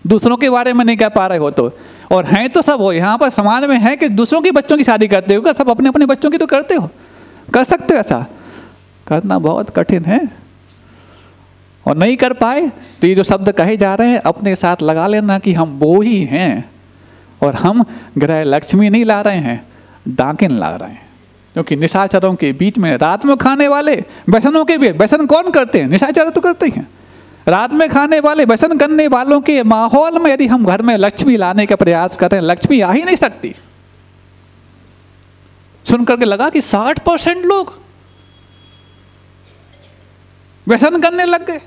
दूसरों के बारे में नहीं कह पा रहे हो तो। और हैं तो सब हो यहाँ पर समाज में है कि दूसरों के बच्चों की शादी करते हो, सब अपने अपने बच्चों की तो करते हो, कर सकते हो। ऐसा करना बहुत कठिन है, और नहीं कर पाए तो ये जो शब्द कहे जा रहे हैं अपने साथ लगा लेना कि हम वो ही हैं, और हम ग्रह लक्ष्मी नहीं ला रहे हैं, डाकिन ला रहे हैं। क्योंकि निशाचरों के बीच में रात में खाने वाले व्यसनों के भी, व्यसन कौन करते हैं? निशाचर तो करते हैं। रात में खाने वाले व्यसन करने वालों के माहौल में यदि हम घर में लक्ष्मी लाने का प्रयास कर रहे हैं, लक्ष्मी आ ही नहीं सकती। सुन करके लगा कि 60% लोग व्यसन करने लग गए।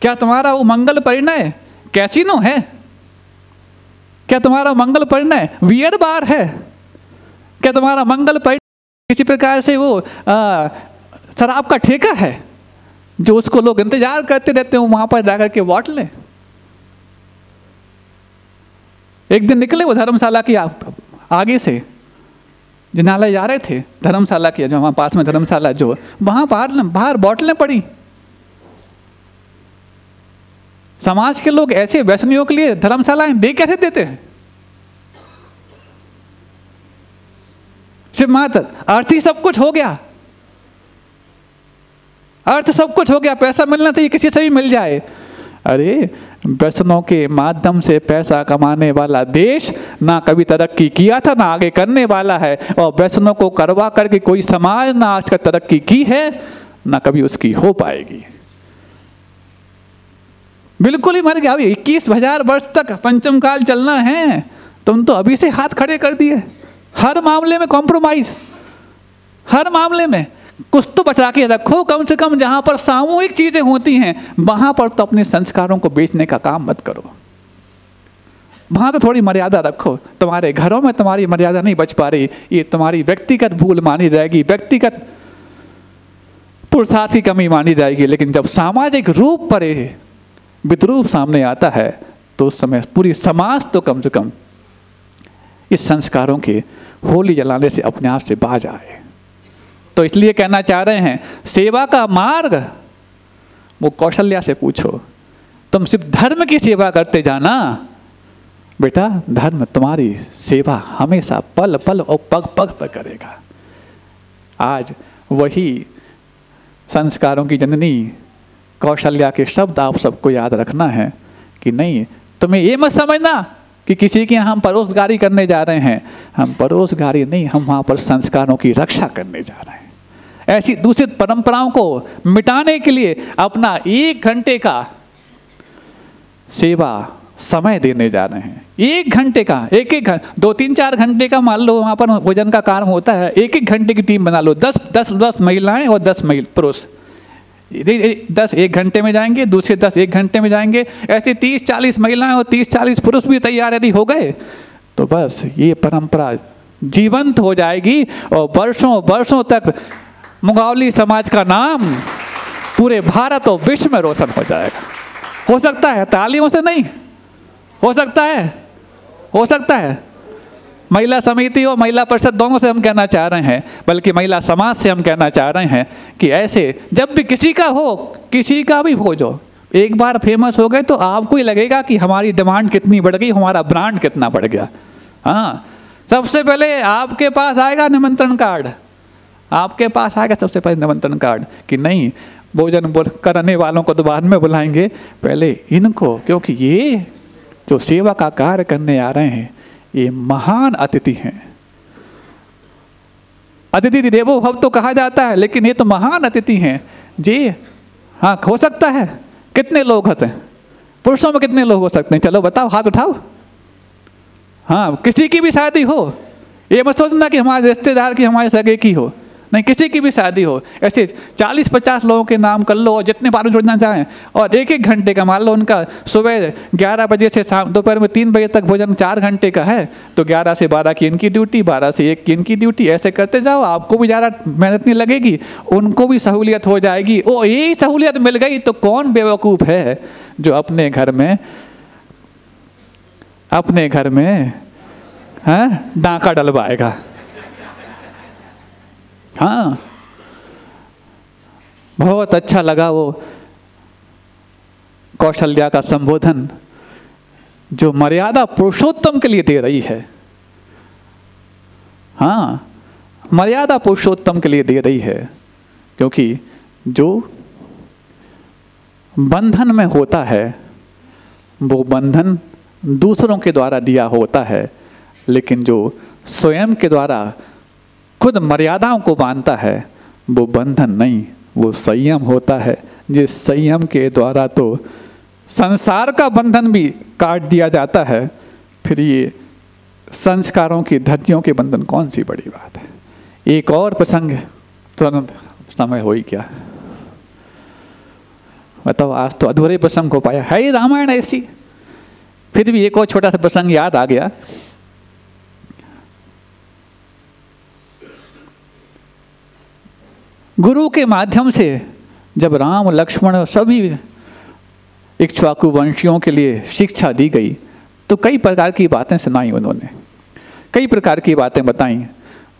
क्या तुम्हारा वो मंगल परिणय कैसीनो है? क्या तुम्हारा मंगल परिणय वियर बार है? क्या तुम्हारा मंगल परिणय किसी प्रकार से वो शराब का ठेका है जो उसको लोग इंतजार करते रहते हो वहां पर जाकर के वोट लें? एक दिन निकले वो धर्मशाला की आगे से, जिनालय जा रहे थे, धर्मशाला की जो वहां पास में धर्मशाला जो, वहां बाहर बोतलें पड़ी। समाज के लोग ऐसे व्यसनियों के लिए धर्मशालाएं दे कैसे देते हैं? सिर्फ मात्र अर्थ ही सब कुछ हो गया, अर्थ सब कुछ हो गया, पैसा मिलना चाहिए, किसी से भी मिल जाए। अरे व्यसनों के माध्यम से पैसा कमाने वाला देश ना कभी तरक्की किया था, ना आगे करने वाला है, और व्यसनों को करवा करके कोई समाज ना आज तक तरक्की की है, ना कभी उसकी हो पाएगी। बिल्कुल ही मर गया। अभी 21,000 वर्ष तक पंचम काल चलना है, तुम तो अभी से हाथ खड़े कर दिए। हर मामले में कॉम्प्रोमाइज, हर मामले में कुछ तो बचा के रखो। कम से कम जहां पर सामूहिक चीजें होती हैं वहां पर तो अपने संस्कारों को बेचने का काम मत करो, वहां तो थोड़ी मर्यादा रखो। तुम्हारे घरों में तुम्हारी मर्यादा नहीं बच पा रही, ये तुम्हारी व्यक्तिगत भूल मानी जाएगी, व्यक्तिगत पुरुषार्थ की कमी मानी जाएगी। लेकिन जब सामाजिक रूप पर विद्रूप सामने आता है तो उस समय पूरी समाज तो कम से कम इस संस्कारों के होली जलाने से अपने आप से बाज आए। तो इसलिए कहना चाह रहे हैं, सेवा का मार्ग वो कौशल्या से पूछो। तुम सिर्फ धर्म की सेवा करते जाना बेटा, धर्म तुम्हारी सेवा हमेशा पल पल और पग पग पर करेगा। आज वही संस्कारों की जननी कौशल्या के शब्द आप सबको याद रखना है कि नहीं, तुम्हें ये मत समझना कि किसी के यहाँ हम परोसगारी करने जा रहे हैं। हम परोसगारी नहीं, हम वहाँ पर संस्कारों की रक्षा करने जा रहे हैं। ऐसी दूषित परंपराओं को मिटाने के लिए अपना 1 घंटे का सेवा समय देने जा रहे हैं। 1 घंटे का, एक 2-3-4 घंटे का मान लो वहाँ पर भोजन का कार्य होता है, 1-1 घंटे की टीम बना लो, 10 महिलाएं और 10 पुरुष। 10 1 घंटे में जाएंगे, दूसरे 10 1 घंटे में जाएंगे, ऐसे 30-40 महिलाएं और 30-40 पुरुष भी तैयार यदि हो गए तो बस ये परंपरा जीवंत हो जाएगी और वर्षों वर्षों तक मुंगावली समाज का नाम पूरे भारत और विश्व में रोशन हो जाएगा। हो सकता है, तालियों से नहीं, हो सकता है, हो सकता है। महिला समिति और महिला परिषद दोनों से हम कहना चाह रहे हैं, बल्कि महिला समाज से हम कहना चाह रहे हैं कि ऐसे जब भी किसी का हो, किसी का भी हो, जो एक बार फेमस हो गए तो आपको ही लगेगा कि हमारी डिमांड कितनी बढ़ गई, हमारा ब्रांड कितना बढ़ गया। हाँ, सबसे पहले आपके पास आएगा निमंत्रण कार्ड, आपके पास आएगा सबसे पहले निमंत्रण कार्ड कि नहीं, भोजन करने वालों को तो बाद में बुलाएंगे, पहले इनको, क्योंकि ये जो सेवा का कार्य करने आ रहे हैं ये महान अतिथि हैं। अतिथि देवो भव तो कहा जाता है, लेकिन ये तो महान अतिथि हैं जी। हाँ, हो सकता है। कितने लोग होते हैं पुरुषों में, कितने लोग हो सकते हैं? चलो बताओ, हाथ उठाओ। हाँ, किसी की भी शादी हो, ये मत सोचना कि हमारे रिश्तेदार की, हमारे सगे की हो, नहीं, किसी की भी शादी हो, ऐसे 40-50 लोगों के नाम कर लो और जितने बार जुड़ना चाहें, और एक एक घंटे का मान लो उनका, सुबह 11 बजे से शाम दोपहर में 3 बजे तक भोजन 4 घंटे का है, तो 11 से 12 की इनकी ड्यूटी, 12 से 1 की इनकी ड्यूटी, ऐसे करते जाओ, आपको भी ज़्यादा मेहनत नहीं लगेगी, उनको भी सहूलियत हो जाएगी। ओ, यही सहूलियत मिल गई तो कौन बेवकूफ़ है जो अपने घर में हाँ डाका डलवाएगा। हाँ, बहुत अच्छा लगा वो कौशल्या का संबोधन जो मर्यादा पुरुषोत्तम के लिए दे रही है। हाँ, मर्यादा पुरुषोत्तम के लिए दे रही है, क्योंकि जो बंधन में होता है वो बंधन दूसरों के द्वारा दिया होता है, लेकिन जो स्वयं के द्वारा खुद मर्यादाओं को बांधता है वो बंधन नहीं, वो संयम होता है। जिस संयम के द्वारा तो संसार का बंधन भी काट दिया जाता है, फिर ये संस्कारों की धज्जियों के बंधन कौन सी बड़ी बात है। एक और प्रसंग, तुरंत समय हो ही क्या, बताओ, आज तो अधूरे प्रसंग हो पाया है ही रामायण ऐसी, फिर भी एक और छोटा सा प्रसंग याद आ गया। गुरु के माध्यम से जब राम लक्ष्मण सभी इक्ष्वाकु वंशियों के लिए शिक्षा दी गई तो कई प्रकार की बातें सुनाई उन्होंने, कई प्रकार की बातें बताई।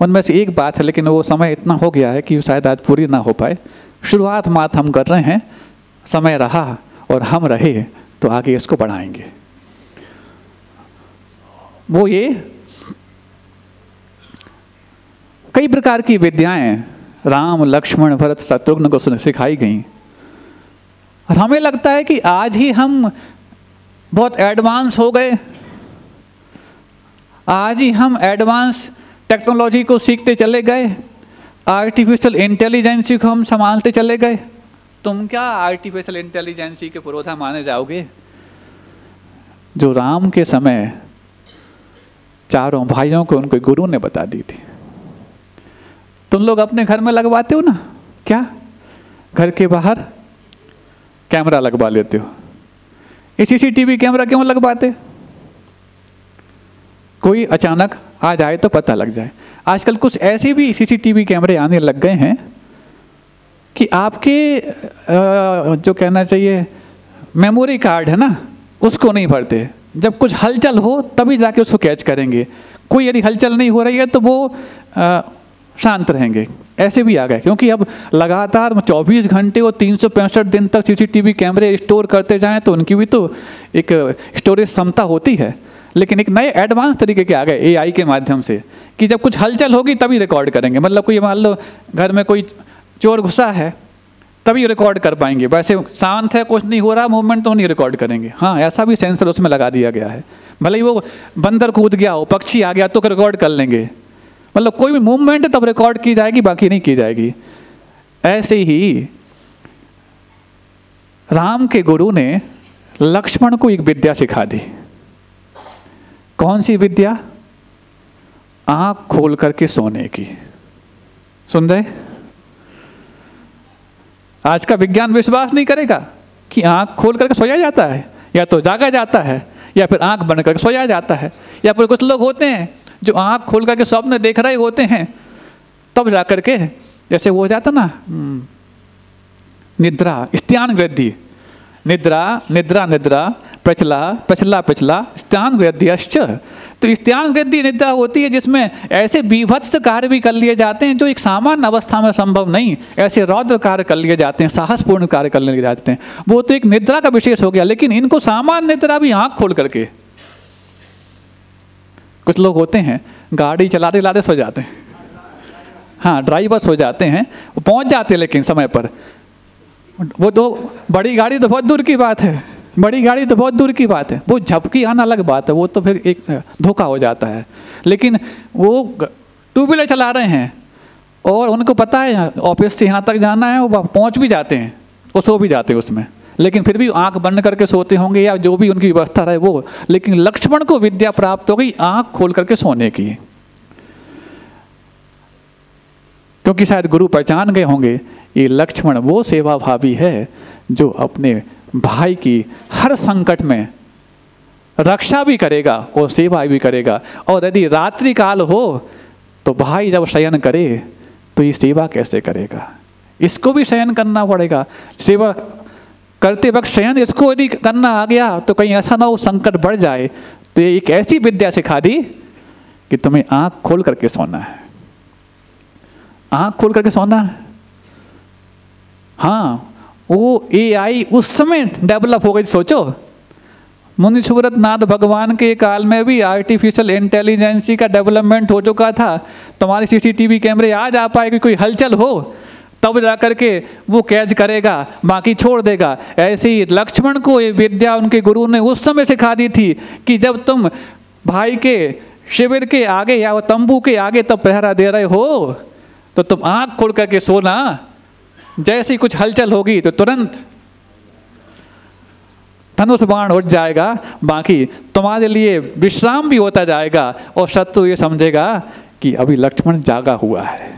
उनमें से एक बात है, लेकिन वो समय इतना हो गया है कि शायद आज पूरी ना हो पाए। शुरुआत मात हम कर रहे हैं, समय रहा और हम रहे तो आगे इसको बढ़ाएंगे। वो ये कई प्रकार की विद्याएं राम लक्ष्मण भरत शत्रुघ्न को सिखाई गई, और हमें लगता है कि आज ही हम बहुत एडवांस हो गए, आज ही हम एडवांस टेक्नोलॉजी को सीखते चले गए, आर्टिफिशियल इंटेलिजेंसी को हम संभालते चले गए। तुम क्या आर्टिफिशियल इंटेलिजेंसी के पुरोधा माने जाओगे? जो राम के समय चारों भाइयों को उनके गुरु ने बता दी थी। तुम लोग अपने घर में लगवाते हो ना, क्या घर के बाहर कैमरा लगवा लेते हो? ये सीसीटीवी कैमरा क्यों लगवाते? कोई अचानक आ जाए तो पता लग जाए। आजकल कुछ ऐसे भी सीसीटीवी कैमरे आने लग गए हैं कि आपके जो कहना चाहिए मेमोरी कार्ड है ना, उसको नहीं भरते। जब कुछ हलचल हो तभी जाके उसको कैच करेंगे। कोई यदि हलचल नहीं हो रही है तो वो शांत रहेंगे। ऐसे भी आ गए, क्योंकि अब लगातार 24 घंटे और 365 दिन तक सीसीटीवी कैमरे स्टोर करते जाएं तो उनकी भी तो एक स्टोरेज क्षमता होती है। लेकिन एक नए एडवांस तरीके के आ गए एआई के माध्यम से कि जब कुछ हलचल होगी तभी रिकॉर्ड करेंगे। मतलब कोई मान लो घर में कोई चोर घुसा है तभी रिकॉर्ड कर पाएंगे, वैसे शांत है कुछ नहीं हो रहा मूवमेंट तो नहीं रिकॉर्ड करेंगे। हाँ, ऐसा भी सेंसर उसमें लगा दिया गया है। भले ही वो बंदर कूद गया हो, पक्षी आ गया तो रिकॉर्ड कर लेंगे। मतलब कोई भी मूवमेंट है तब रिकॉर्ड की जाएगी, बाकी नहीं की जाएगी। ऐसे ही राम के गुरु ने लक्ष्मण को एक विद्या सिखा दी। कौन सी विद्या? आंख खोल करके सोने की। सुन रहे? आज का विज्ञान विश्वास नहीं करेगा कि आंख खोल करके सोया जाता है, या तो जागा जाता है या फिर आंख बंद करके सोया जाता है। या फिर कुछ लोग होते हैं जो आँख खोल करके स्वप्न देख रहे होते हैं, तब जा करके जैसे वो हो जाता ना निद्रा, स्त्यान वृद्धि, निद्रा निद्रा निद्रा, प्रचला प्रचला प्रचला, स्त्यान वृद्धिश्च। तो स्त्यान वृद्धि निद्रा होती है जिसमें ऐसे बीभत्स कार्य भी कर लिए जाते हैं जो एक सामान्य अवस्था में संभव नहीं, ऐसे रौद्र कार्य कर लिए जाते हैं, साहसपूर्ण कार्य कर लिए जाते हैं, वो तो एक निद्रा का विशेष हो गया। लेकिन इनको सामान्य निद्रा भी आँख खोल करके, कुछ लोग होते हैं गाड़ी चलाते चलाते सो जाते हैं, हाँ ड्राइवर सो जाते हैं, वो पहुँच जाते हैं लेकिन समय पर, वो तो बड़ी गाड़ी तो बहुत दूर की बात है, बड़ी गाड़ी तो बहुत दूर की बात है, वो झपकी आना अलग बात है, वो तो फिर एक धोखा हो जाता है। लेकिन वो टू व्हीलर चला रहे हैं और उनको पता है ऑफिस से यहाँ तक जाना है, वो पहुँच भी जाते हैं, वो सो भी जाते हैं उसमें, लेकिन फिर भी आंख बंद करके सोते होंगे या जो भी उनकी व्यवस्था रहे वो। लेकिन लक्ष्मण को विद्या प्राप्त हो गई आंख खोल करके सोने की, क्योंकि शायद गुरु पहचान गए होंगे ये लक्ष्मण वो सेवा भावी है जो अपने भाई की हर संकट में रक्षा भी करेगा और सेवा भी करेगा। और यदि रात्रि काल हो तो भाई जब शयन करे तो ये सेवा कैसे करेगा, इसको भी शयन करना पड़ेगा। सेवा करते वक्त शयन इसको यदि करना आ गया तो कहीं ऐसा ना हो संकट बढ़ जाए, तो ये एक ऐसी विद्या सिखा दी कि तुम्हें आंख खोल करके सोना है, आंख खोल करके सोना है। हाँ, वो AI उस समय डेवलप हो गई। सोचो मुनि सुव्रत नाथ भगवान के काल में भी आर्टिफिशियल इंटेलिजेंसी का डेवलपमेंट हो चुका था। तुम्हारे CCTV कैमरे आज आ पाए कि कोई हलचल हो तब जा करके वो कैच करेगा, बाकी छोड़ देगा। ऐसे ही लक्ष्मण को ये विद्या उनके गुरु ने उस समय सिखा दी थी कि जब तुम भाई के शिविर के आगे या तंबू के आगे तब पहरा दे रहे हो तो तुम आंख खोल करके सोना, जैसे ही कुछ हलचल होगी तो तुरंत धनुष बाण उठ जाएगा, बाकी तुम्हारे लिए विश्राम भी होता जाएगा और शत्रु ये समझेगा कि अभी लक्ष्मण जागा हुआ है।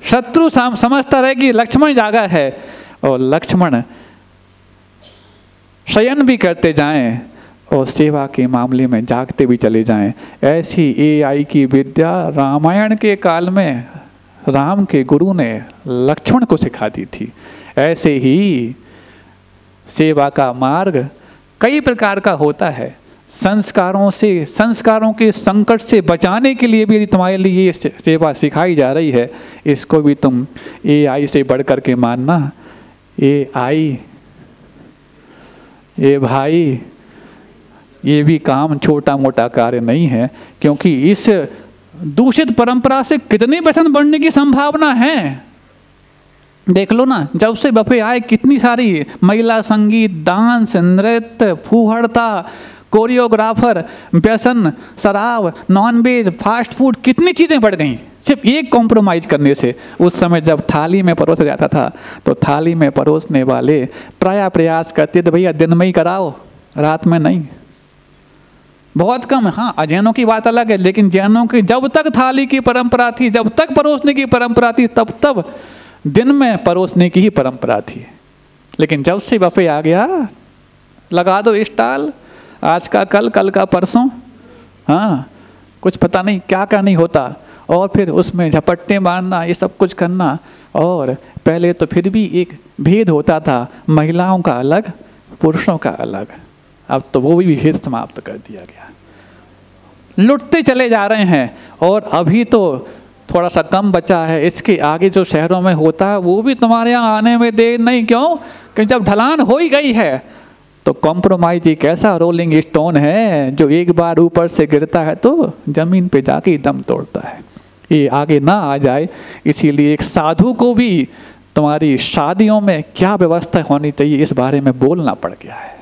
शत्रु समझता रहे कि लक्ष्मण जागा है और लक्ष्मण शयन भी करते जाएं और सेवा के मामले में जागते भी चले जाएं। ऐसी AI की विद्या रामायण के काल में राम के गुरु ने लक्ष्मण को सिखा दी थी। ऐसे ही सेवा का मार्ग कई प्रकार का होता है। संस्कारों के संकट से बचाने के लिए भी यदि तुम्हारे लिए ये सेवा सिखाई जा रही है, इसको भी तुम AI से बढ़ कर के मानना। AI ये भाई ये भी काम छोटा मोटा कार्य नहीं है, क्योंकि इस दूषित परंपरा से कितने व्यसन बढ़ने की संभावना है। देख लो ना, जब से बफे आए कितनी सारी महिला संगीत, डांस, नृत्य, फूहड़ता, कोरियोग्राफर, व्यसन, शराब, नॉनवेज, फास्ट फूड, कितनी चीज़ें बढ़ गई सिर्फ एक कॉम्प्रोमाइज़ करने से। उस समय जब थाली में परोसा जाता था तो थाली में परोसने वाले प्राय प्रयास करते थे भैया दिन में ही कराओ, रात में नहीं। बहुत कम, हाँ अजैनों की बात अलग है, लेकिन जैनों की जब तक थाली की परंपरा थी, जब तक परोसने की परंपरा थी, तब दिन में परोसने की ही परंपरा थी। लेकिन जब से बफे आ गया, लगा दो स्टॉल, आज का कल, कल का परसों, हाँ कुछ पता नहीं क्या क्या नहीं होता, और फिर उसमें झपट्टे मारना, ये सब कुछ करना। और पहले तो फिर भी एक भेद होता था, महिलाओं का अलग, पुरुषों का अलग। अब तो वो भी भेद समाप्त कर दिया गया, लुटते चले जा रहे हैं। और अभी तो थोड़ा सा कम बचा है, इसके आगे जो शहरों में होता है वो भी तुम्हारे यहाँ आने में देर नहीं। क्यों? कि जब ढलान हो ही गई है तो कॉम्प्रोमाइज एक ऐसा रोलिंग स्टोन है जो एक बार ऊपर से गिरता है तो जमीन पे जाके दम तोड़ता है। ये आगे ना आ जाए, इसीलिए एक साधु को भी तुम्हारी शादियों में क्या व्यवस्था होनी चाहिए इस बारे में बोलना पड़ गया है।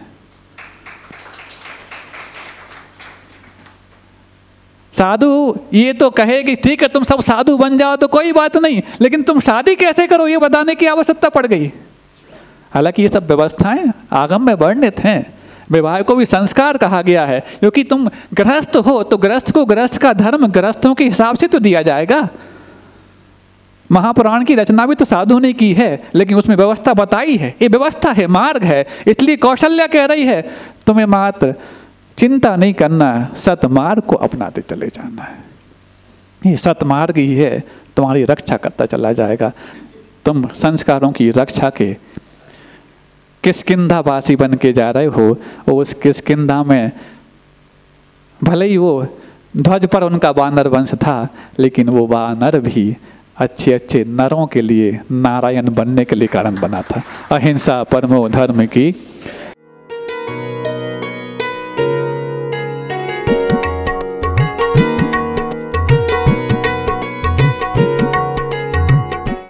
साधु ये तो कहे कि ठीक है तुम सब साधु बन जाओ तो कोई बात नहीं, लेकिन तुम शादी कैसे करो ये बताने की आवश्यकता पड़ गई। हालांकि ये सब व्यवस्थाएं आगम में वर्णित हैं। विवाह को भी संस्कार कहा गया है, क्योंकि तुम गृहस्थ हो तो गृहस्थ को गृहस्थ का धर्म गृहस्थों के हिसाब से तो दिया जाएगा। महापुराण की रचना भी तो साधु ने की है, लेकिन उसमें व्यवस्था बताई है, ये व्यवस्था है, मार्ग है। इसलिए कौशल्या कह रही है तुम्हें मात्र चिंता नहीं करना, सतमार्ग को अपनाते चले जाना है। ये सतमार्ग ही है, तुम्हारी रक्षा करता चला जाएगा। तुम संस्कारों की रक्षा के किष्किंधा बन के जा रहे हो, उस किष्किंधा में भले ही वो ध्वज पर उनका वानर वंश था, लेकिन वो वानर भी अच्छे अच्छे नरों के लिए नारायण बनने के लिए कारण बना था। अहिंसा परमो धर्म की